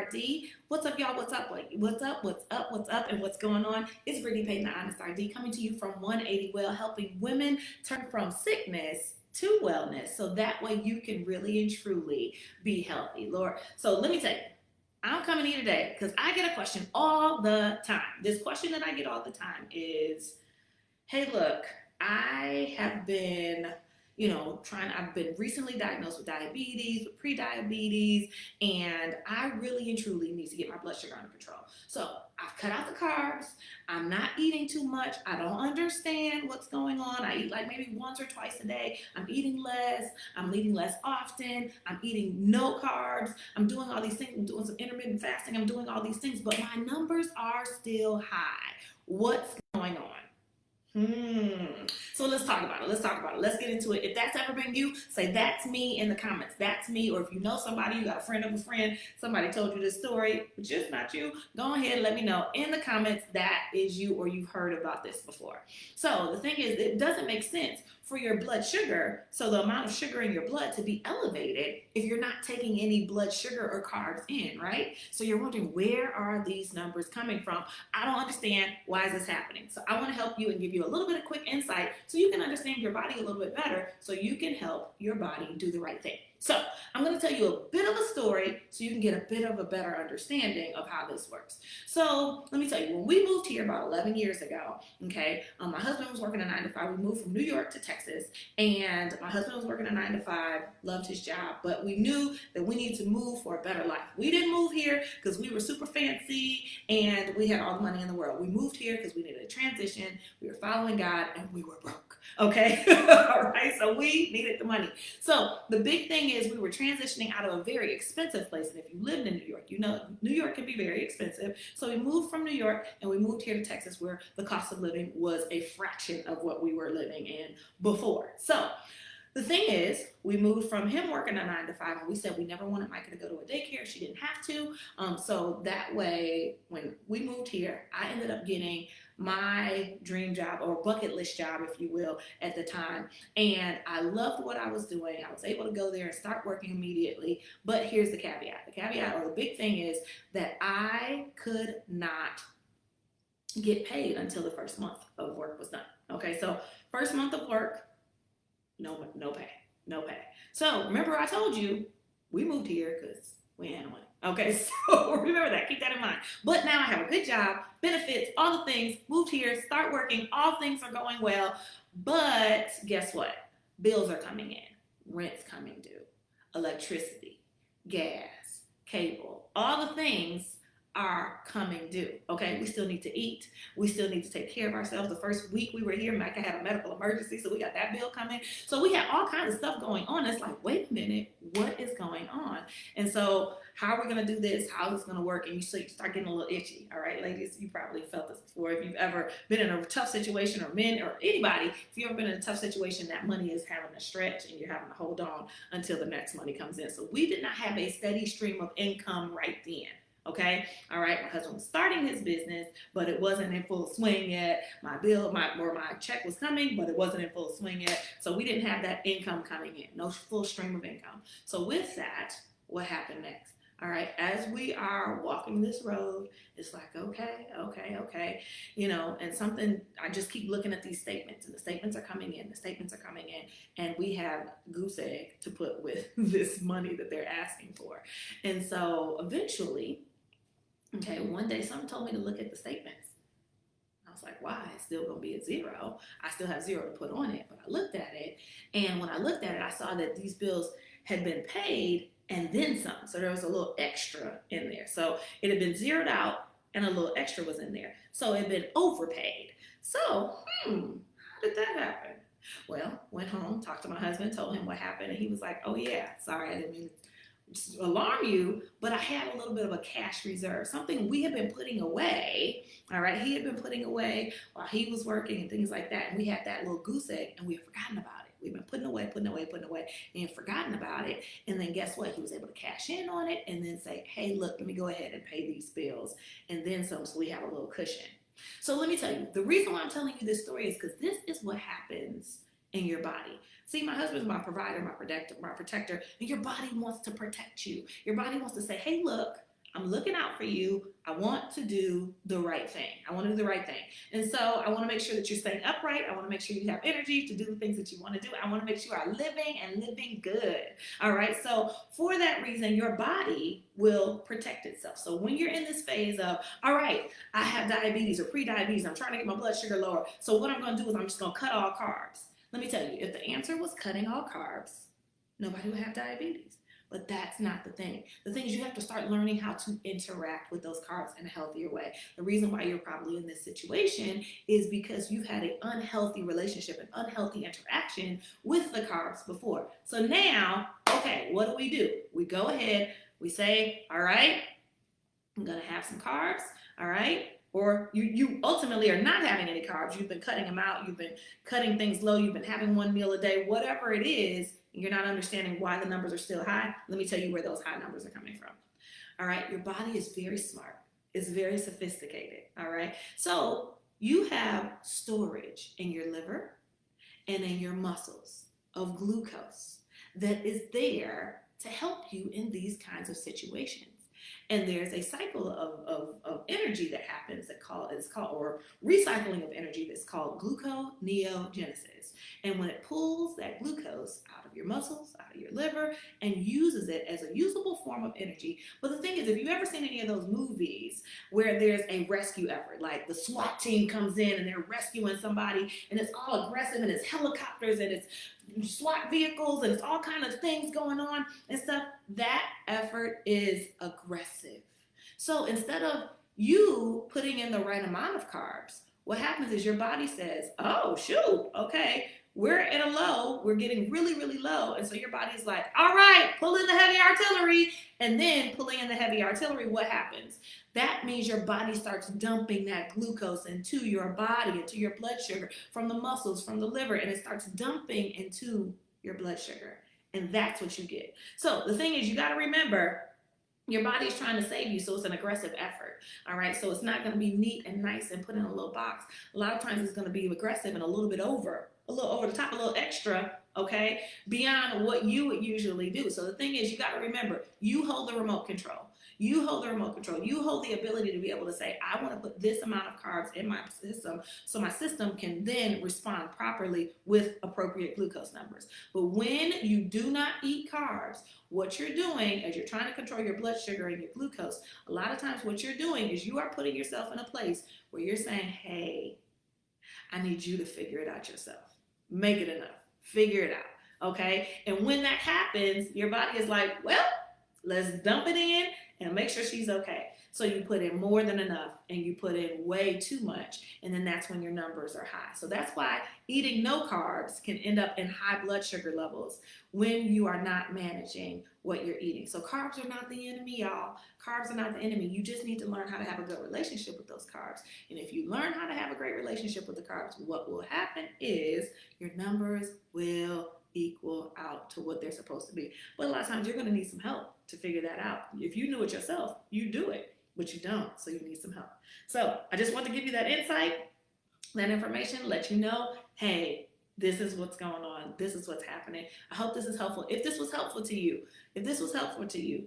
iHeart D. What's up, y'all? What's up? What's up? What's up? What's up? And what's going on? It's Brittany Payton, the Honest RD, coming to you from 180 Well, helping women turn from sickness to wellness so that way you can really and truly be healthy. Lord, so let me tell you, I'm coming here today because I get a question all the time. This question that I get all the time is, hey, look, I have been, I've been recently diagnosed with diabetes, with pre-diabetes, and I really and truly need to get my blood sugar under control. So I've cut out the carbs. I'm not eating too much. I don't understand what's going on. I eat like maybe once or twice a day. I'm eating less. I'm eating less often. I'm eating no carbs. I'm doing all these things. I'm doing some intermittent fasting. I'm doing all these things, but my numbers are still high. What's going on? So let's talk about it. Let's talk about it. Let's get into it. If that's ever been you, say that's me in the comments. That's me. Or if you know somebody, you got a friend of a friend, somebody told you this story, but just not you, go ahead and let me know in the comments that is you or you've heard about this before. So the thing is, it doesn't make sense for your blood sugar, so the amount of sugar in your blood to be elevated if you're not taking any blood sugar or carbs in, right? So you're wondering, where are these numbers coming from? I don't understand. Why is this happening? So I want to help you and give you a little bit of quick insight so you can understand your body a little bit better so you can help your body do the right thing. So I'm going to tell you a bit of a story so you can get a bit of a better understanding of how this works. So let me tell you, when we moved here about 11 years ago, okay, my husband was working a 9 to 5. We moved from New York to Texas, and my husband was working a 9 to 5, loved his job, but we knew that we needed to move for a better life. We didn't move here because we were super fancy and we had all the money in the world. We moved here because we needed a transition. We were following God and we were broke. Okay. All right. So we needed the money. So the big thing is we were transitioning out of a very expensive place. And if you lived in New York, you know New York can be very expensive. So we moved from New York and we moved here to Texas where the cost of living was a fraction of what we were living in before. So the thing is, we moved from him working a 9 to 5, and we said we never wanted Micah to go to a daycare. She didn't have to. So that way, when we moved here, I ended up getting my dream job, or bucket list job, if you will, at the time. And I loved what I was doing. I was able to go there and start working immediately. But here's the caveat. The caveat, or the big thing, is that I could not get paid until the first month of work was done. Okay, so first month of work, no pay. So remember I told you we moved here because we had no money. Okay, so remember that. Keep that in mind. But now I have a good job, benefits, all the things, moved here, start working, all things are going well. But guess what? Bills are coming in. Rent's coming due. Electricity, gas, cable, all the things are coming due. Okay, we still need to eat. We still need to take care of ourselves. The first week we were here, Micah had a medical emergency, so we got that bill coming. So we had all kinds of stuff going on. It's like, wait a minute, what is going on? And so how are we going to do this? How is it going to work? And you start getting a little itchy. All right, ladies, you probably felt this before. If you've ever been in a tough situation, or men, or anybody, if you've ever been in a tough situation, that money is having to stretch and you're having to hold on until the next money comes in. So we did not have a steady stream of income right then. Okay, all right, my husband was starting his business, but it wasn't in full swing yet. My check was coming, but it wasn't in full swing yet. So we didn't have that income coming in, no full stream of income. So with that, what happened next? All right, as we are walking this road, it's like, okay, and something, I just keep looking at these statements, and the statements are coming in, and we have Goose Egg to put with this money that they're asking for. And so eventually, okay, one day someone told me to look at the statements. I was like, why? It's still going to be a zero. I still have zero to put on it. But I looked at it, and when I looked at it, I saw that these bills had been paid and then some. So there was a little extra in there. So it had been zeroed out, and a little extra was in there. So it had been overpaid. So, how did that happen? Well, went home, talked to my husband, told him what happened, and he was like, oh yeah, sorry, I didn't mean to alarm you, but I had a little bit of a cash reserve, something we had been putting away. All right, he had been putting away while he was working and things like that, and we had that little goose egg, and we had forgotten about it. We've been putting away, and forgotten about it. And then guess what? He was able to cash in on it and then say, hey, look, let me go ahead and pay these bills, and then some, so we have a little cushion. So let me tell you, the reason why I'm telling you this story is because this is what happens in your body. See, my husband's my provider, my protector, and your body wants to protect you. Your body wants to say, hey, look, I'm looking out for you. I want to do the right thing. I want to do the right thing. And so I want to make sure that you're staying upright. I want to make sure you have energy to do the things that you want to do. I want to make sure you are living and living good. All right. So for that reason, your body will protect itself. So when you're in this phase of, all right, I have diabetes or pre-diabetes, I'm trying to get my blood sugar lower. So what I'm going to do is I'm just going to cut all carbs. Let me tell you, if the answer was cutting all carbs, nobody would have diabetes. But that's not the thing. The thing is you have to start learning how to interact with those carbs in a healthier way. The reason why you're probably in this situation is because you've had an unhealthy relationship, an unhealthy interaction with the carbs before. So now, okay, what do? We go ahead, we say, all right, I'm going to have some carbs, all right? Or you ultimately are not having any carbs. You've been cutting them out. You've been cutting things low. You've been having one meal a day, whatever it is. You're not understanding why the numbers are still high. Let me tell you where those high numbers are coming from. All right. Your body is very smart. It's very sophisticated. All right. So you have storage in your liver and in your muscles of glucose that is there to help you in these kinds of situations. And there's a cycle of energy that happens or recycling of energy that's called gluconeogenesis. And when it pulls that glucose out of your muscles, out of your liver, and uses it as a usable form of energy. But the thing is, if you've ever seen any of those movies where there's a rescue effort, like the SWAT team comes in and they're rescuing somebody, and it's all aggressive, and it's helicopters, and it's SWAT vehicles, and it's all kind of things going on and stuff, that effort is aggressive. So instead of you putting in the right amount of carbs, what happens is your body says, oh, shoot, okay, we're at a low, we're getting really, really low. And so your body's like, all right, pull in the heavy artillery. And then pulling in the heavy artillery, what happens? That means your body starts dumping that glucose into your body, into your blood sugar, from the muscles, from the liver, and it starts dumping into your blood sugar. And that's what you get. So the thing is, you got to remember, your body is trying to save you, so it's an aggressive effort, all right? So it's not going to be neat and nice and put in a little box. A lot of times it's going to be aggressive and a little over the top, a little extra, okay, beyond what you would usually do. So the thing is, you got to remember, you hold the remote control. You hold the remote control. You hold the ability to be able to say, I want to put this amount of carbs in my system so my system can then respond properly with appropriate glucose numbers. But when you do not eat carbs, what you're doing as you're trying to control your blood sugar and your glucose, a lot of times what you're doing is you are putting yourself in a place where you're saying, hey, I need you to figure it out yourself. Make it enough. Figure it out. Okay? And when that happens, your body is like, well, let's dump it in and make sure she's okay. So you put in more than enough and you put in way too much, and then that's when your numbers are high. So that's why eating no carbs can end up in high blood sugar levels when you are not managing what you're eating. So carbs are not the enemy, y'all. Carbs are not the enemy. You just need to learn how to have a good relationship with those carbs. And if you learn how to have a great relationship with the carbs, what will happen is your numbers will equal out to what they're supposed to be. But a lot of times you're going to need some help to figure that out. If you knew it yourself, you do it, but you don't, so you need some help. So I just want to give you that insight, that information, let you know, hey, this is what's going on. This is what's happening. I hope this is helpful. If this was helpful to you,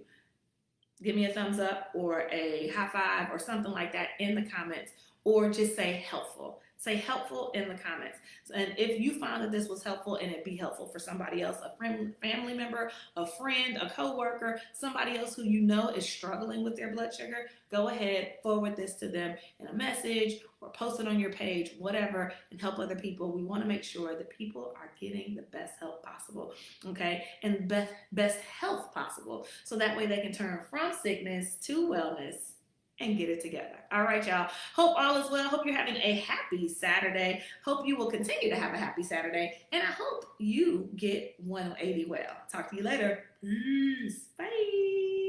give me a thumbs up or a high five or something like that in the comments, or just say helpful. Say helpful in the comments. And if you found that this was helpful and it be helpful for somebody else, a friend, family member, a friend, a coworker, somebody else who you know is struggling with their blood sugar, go ahead, forward this to them in a message or post it on your page, whatever, and help other people. We want to make sure that people are getting the best help possible, okay, and best health possible, so that way they can turn from sickness to wellness and get it together. All right, y'all. Hope all is well. Hope you're having a happy Saturday. Hope you will continue to have a happy Saturday. And I hope you get 180 well. Talk to you later. Peace. Bye.